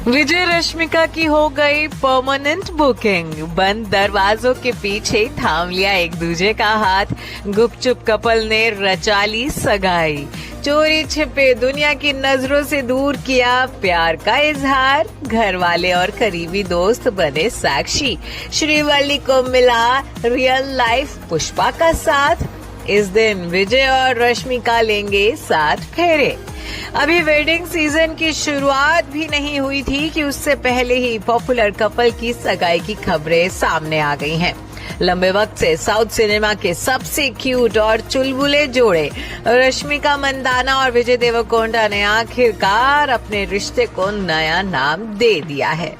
विजय रश्मिका की हो गई परमानेंट बुकिंग। बंद दरवाजों के पीछे थाम लिया एक दूजे का हाथ। गुपचुप कपल ने रचा ली सगाई। चोरी छिपे दुनिया की नजरों से दूर किया प्यार का इजहार। घर वाले और करीबी दोस्त बने साक्षी। श्रीवल्ली को मिला रियल लाइफ पुष्पा का साथ। इस दिन विजय और रश्मिका लेंगे 7 फेरे। अभी वेडिंग सीजन की शुरुआत भी नहीं हुई थी कि उससे पहले ही पॉपुलर कपल की सगाई की खबरें सामने आ गई हैं। लंबे वक्त से साउथ सिनेमा के सबसे क्यूट और चुलबुले जोड़े रश्मिका मंदाना और विजय देवरकोंडा ने आखिरकार अपने रिश्ते को नया नाम दे दिया है।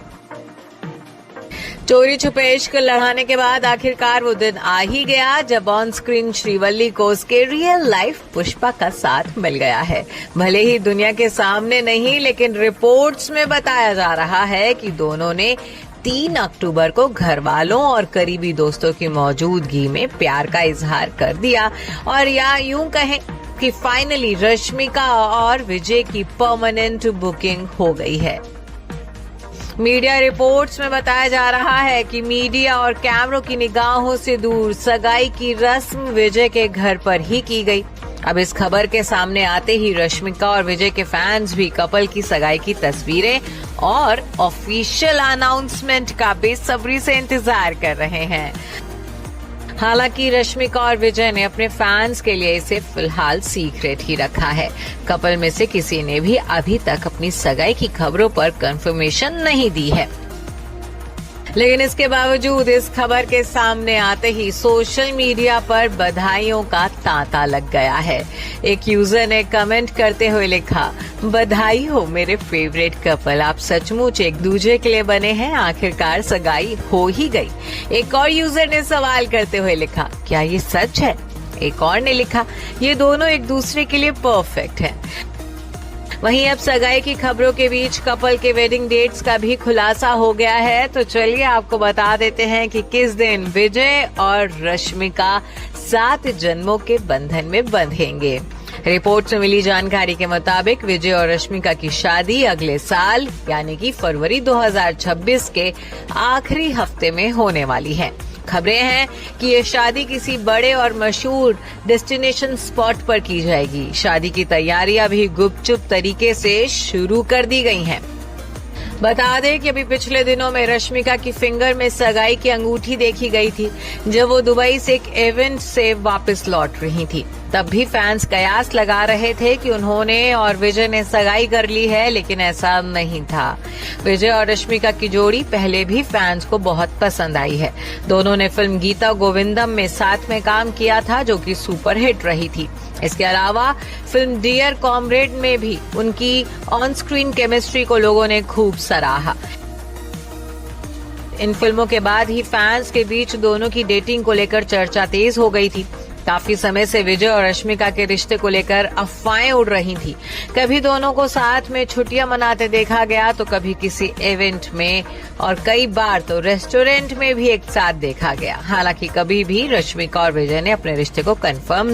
चोरी छुपे इश्क लड़ाने के बाद आखिरकार वो दिन आ ही गया जब ऑन स्क्रीन श्रीवल्ली को उसके रियल लाइफ पुष्पा का साथ मिल गया है। भले ही दुनिया के सामने नहीं, लेकिन रिपोर्ट्स में बताया जा रहा है कि दोनों ने 3 अक्टूबर को घर वालों और करीबी दोस्तों की मौजूदगी में प्यार का इजहार कर दिया। और या यूं कहें कि फाइनली रश्मिका और विजय की परमानेंट बुकिंग हो गई है। मीडिया रिपोर्ट्स में बताया जा रहा है कि मीडिया और कैमरों की निगाहों से दूर सगाई की रस्म विजय के घर पर ही की गई। अब इस खबर के सामने आते ही रश्मिका और विजय के फैंस भी कपल की सगाई की तस्वीरें और ऑफिशियल अनाउंसमेंट का बेसब्री से इंतजार कर रहे हैं। हालांकि रश्मिका और विजय ने अपने फैंस के लिए इसे फिलहाल सीक्रेट ही रखा है। कपल में से किसी ने भी अभी तक अपनी सगाई की खबरों पर कंफर्मेशन नहीं दी है। लेकिन इसके बावजूद इस खबर के सामने आते ही सोशल मीडिया पर बधाइयों का तांता लग गया है। एक यूजर ने कमेंट करते हुए लिखा, बधाई हो मेरे फेवरेट कपल, आप सचमुच एक दूसरे के लिए बने हैं, आखिरकार सगाई हो ही गई। एक और यूजर ने सवाल करते हुए लिखा, क्या ये सच है? एक और ने लिखा, ये दोनों एक दूसरे के लिए परफेक्ट हैं। वहीं अब सगाई की खबरों के बीच कपल के वेडिंग डेट्स का भी खुलासा हो गया है। तो चलिए आपको बता देते हैं कि किस दिन विजय और रश्मिका 7 जन्मों के बंधन में बंधेंगे। रिपोर्ट में मिली जानकारी के मुताबिक विजय और रश्मिका की शादी अगले साल यानी कि फरवरी 2026 के आखिरी हफ्ते में होने वाली है। खबरें हैं कि ये शादी किसी बड़े और मशहूर डेस्टिनेशन स्पॉट पर की जाएगी। शादी की तैयारियां भी गुपचुप तरीके से शुरू कर दी गई हैं। बता दें कि अभी पिछले दिनों में रश्मिका की फिंगर में सगाई की अंगूठी देखी गई थी जब वो दुबई से एक इवेंट से वापस लौट रही थी। तब भी फैंस कयास लगा रहे थे कि उन्होंने और विजय ने सगाई कर ली है, लेकिन ऐसा नहीं था। विजय और रश्मिका की जोड़ी पहले भी फैंस को बहुत पसंद आई है। दोनों ने फिल्म गीता गोविंदम में साथ में काम किया था जो कि सुपरहिट रही थी। इसके अलावा फिल्म डियर कॉमरेड में भी उनकी ऑन स्क्रीन केमिस्ट्री को लोगों ने खूब सराहा। इन फिल्मों के बाद ही फैंस के बीच दोनों की डेटिंग को लेकर चर्चा तेज हो गई थी। काफी समय से विजय और रश्मिका के रिश्ते को लेकर अफवाहें उड़ रही थी। कभी दोनों को साथ में छुट्टियां मनाते देखा गया तो कभी किसी इवेंट में और कई बार तो रेस्टोरेंट में भी एक साथ देखा गया। हालांकि कभी भी रश्मिका और विजय ने अपने रिश्ते को कंफर्म